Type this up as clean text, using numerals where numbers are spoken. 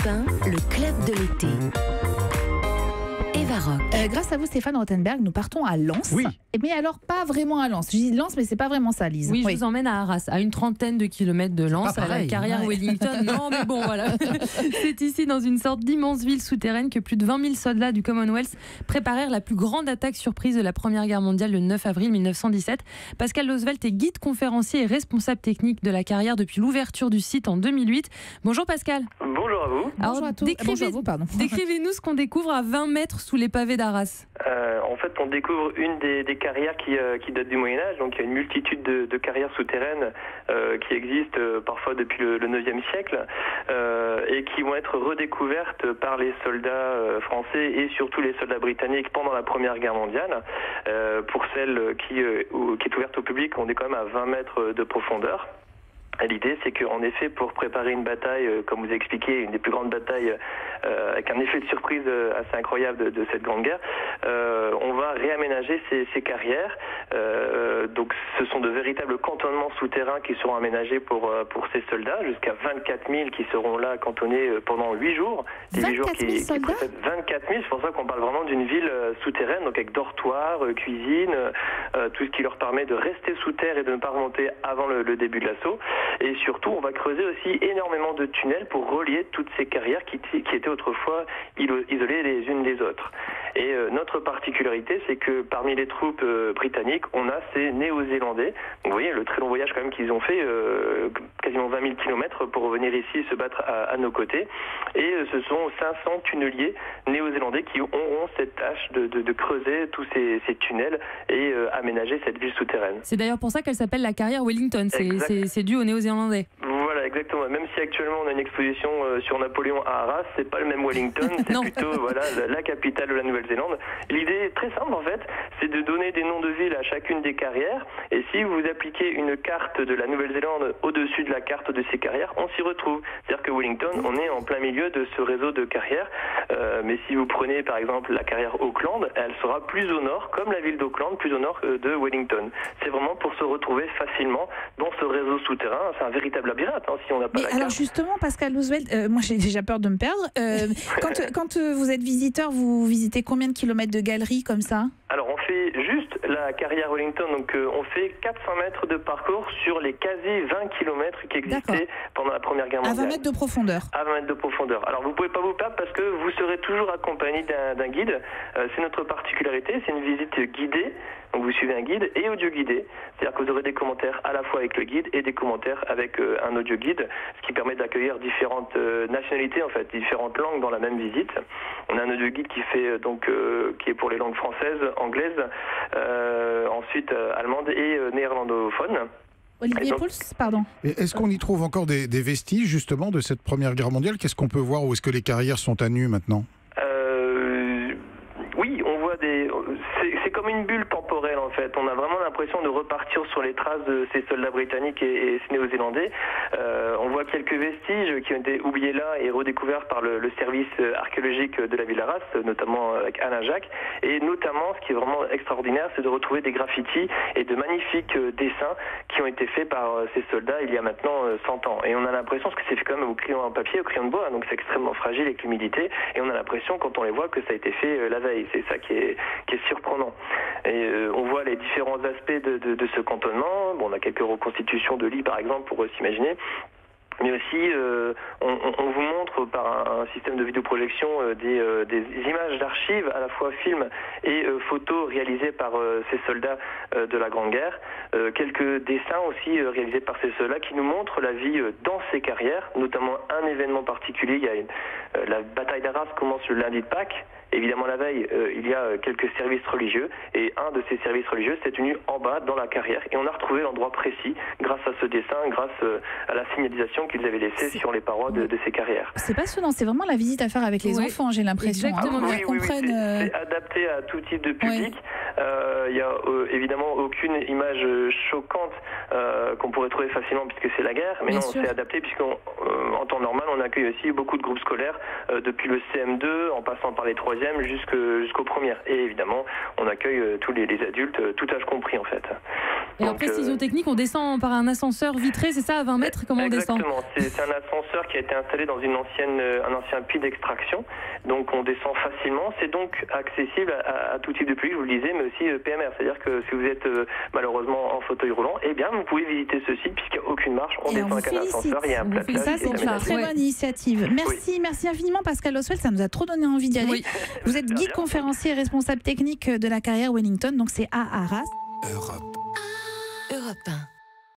Europe 1, le club de l'été. Eva Rock. Grâce à vous, Stéphane Rothenberg, nous partons à Lens. Oui. Mais alors, pas vraiment à Lens. Je dis Lens, mais c'est pas vraiment ça, Lise. Oui, je vous emmène à Arras, à une trentaine de kilomètres de Lens, pas à la pareil. carrière Wellington. Non, mais bon, voilà. C'est ici, dans une sorte d'immense ville souterraine, que plus de 20 000 soldats du Commonwealth préparèrent la plus grande attaque surprise de la Première Guerre mondiale le 9 avril 1917. Pascal Losvelt est guide conférencier et responsable technique de la carrière depuis l'ouverture du site en 2008. Bonjour Pascal. Bonjour à vous. Alors, Bonjour à tous. Bonjour à vous, pardon. Décrivez-nous ce qu'on découvre à 20 mètres sous les pavés d'Arras. En fait, on découvre une des carrières qui date du Moyen-Âge. Donc, il y a une multitude de carrières souterraines qui existent parfois depuis le 9e siècle et qui vont être redécouvertes par les soldats français et surtout les soldats britanniques pendant la Première Guerre mondiale. Pour celle qui est ouverte au public, on est quand même à 20 mètres de profondeur. L'idée, c'est qu'en effet, pour préparer une bataille, comme vous avez expliqué, une des plus grandes batailles avec un effet de surprise assez incroyable de cette grande guerre, on va réaménager ces carrières. Donc, ce sont de véritables cantonnements souterrains qui seront aménagés pour ces soldats, jusqu'à 24 000 qui seront là cantonnés pendant 8 jours. 24 000 soldats 24 000, c'est pour ça qu'on parle vraiment d'une ville souterraine, donc avec dortoir, cuisine, tout ce qui leur permet de rester sous terre et de ne pas remonter avant le début de l'assaut. Et surtout, on va creuser aussi énormément de tunnels pour relier toutes ces carrières qui étaient autrefois isolées les unes des autres. Et notre particularité, c'est que parmi les troupes britanniques, on a ces Néo-Zélandais. Donc, vous voyez le très long voyage quand même qu'ils ont fait, quasiment 20 000 km pour revenir ici se battre à nos côtés. Et ce sont 500 tunneliers néo-zélandais qui auront cette tâche de creuser tous ces tunnels et aménager cette ville souterraine. C'est d'ailleurs pour ça qu'elle s'appelle la carrière Wellington. C'est dû aux Néo-Zélandais. Voilà, exactement. Même si actuellement on a une exposition sur Napoléon à Arras, c'est pas le même Wellington, c'est plutôt la capitale de la Nouvelle-Zélande. L'idée est très simple en fait, c'est de donner des noms de villes à chacune des carrières. Et si vous appliquez une carte de la Nouvelle-Zélande au-dessus de la carte de ces carrières, on s'y retrouve. C'est-à-dire que Wellington, on est en plein milieu de ce réseau de carrières. Mais si vous prenez par exemple la carrière Auckland, elle sera plus au nord, comme la ville d'Auckland, plus au nord de Wellington. C'est vraiment pour se retrouver facilement dans ce réseau souterrain. C'est un véritable labyrinthe si on n'a pas la carte. Alors justement, Pascal Losvelt, moi j'ai déjà peur de me perdre. Quand vous êtes visiteur, vous visitez combien de kilomètres de galeries comme ça ? Alors on fait juste la carrière Wellington, donc on fait 400 mètres de parcours sur les quasi 20 kilomètres qui existaient pendant la Première Guerre mondiale. À 20 mètres de profondeur. À 20 mètres de profondeur. Alors vous ne pouvez pas vous perdre parce que vous serez toujours accompagné d'un guide. C'est notre particularité, c'est une visite guidée. Donc vous suivez un guide et audio guidé. C'est-à-dire que vous aurez des commentaires à la fois avec le guide et des commentaires avec un audio guide, ce qui permet d'accueillir différentes nationalités, en fait, différentes langues dans la même visite. On a un audio guide qui est pour les langues françaises, anglaises, ensuite allemande et néerlandophone. Olivier Pouls, pardon. Est-ce qu'on y trouve encore des vestiges justement de cette Première Guerre mondiale ? Qu'est-ce qu'on peut voir, ou est-ce que les carrières sont à nu maintenant ? Oui, on voit c'est comme une bulle temporelle en fait. On a vraiment l'impression de repartir sur les traces de ces soldats britanniques et ces néo-zélandais. On voit quelques vestiges qui ont été oubliés là et redécouverts par le service archéologique de la ville d'Arras, notamment avec Alain Jacques. Et notamment, ce qui est vraiment extraordinaire, c'est de retrouver des graffitis et de magnifiques dessins qui ont été faits par ces soldats il y a maintenant 100 ans. Et on a l'impression, parce que c'est fait quand même au crayon en papier, au crayon de bois, donc c'est extrêmement fragile avec l'humidité. Et on a l'impression, quand on les voit, que ça a été fait la veille. C'est ça qui est surprenant. Et on voit les différents aspects de ce cantonnement. Bon, on a quelques reconstitutions de lits, par exemple, pour s'imaginer. Mais aussi, on vous montre par un système de vidéoprojection des images d'archives, à la fois films et photos réalisées par ces soldats de la Grande Guerre. Quelques dessins aussi réalisés par ces soldats qui nous montrent la vie dans ces carrières, notamment un événement particulier. Il y a la bataille d'Arras commence le lundi de Pâques. Évidemment, la veille, il y a quelques services religieux, et un de ces services religieux s'est tenu en bas, dans la carrière, et on a retrouvé l'endroit précis grâce à ce dessin, grâce à la signalisation qu'ils avaient laissée sur les parois de ces carrières. C'est passionnant, c'est vraiment la visite à faire avec les enfants, j'ai l'impression. Exactement. Oui, c'est adapté à tout type de public. Il n'y a évidemment aucune image choquante qu'on pourrait trouver facilement puisque c'est la guerre, mais non, c'est adapté puisqu'en temps normal, on accueille aussi beaucoup de groupes scolaires depuis le CM2 en passant par les 3e jusqu'aux premières. Et évidemment, on accueille tous les adultes, tout âge compris en fait. Et en précision technique, on descend par un ascenseur vitré, c'est ça, à 20 mètres? Comment on descend? Exactement, c'est un ascenseur qui a été installé dans un ancien puits d'extraction, donc on descend facilement. C'est donc accessible à tout type de public, je vous le disais, mais aussi PMR. C'est-à-dire que si vous êtes malheureusement en fauteuil roulant, eh bien vous pouvez visiter ce site puisqu'il n'y a aucune marche, on descend avec un ascenseur, il y a un plat de Ça, plage. c'est une très bonne initiative. Merci infiniment Pascal Oswald, ça nous a trop donné envie d'y aller. Vous êtes guide conférencier et responsable technique de la carrière Wellington, donc c'est à Arras. Europe 1.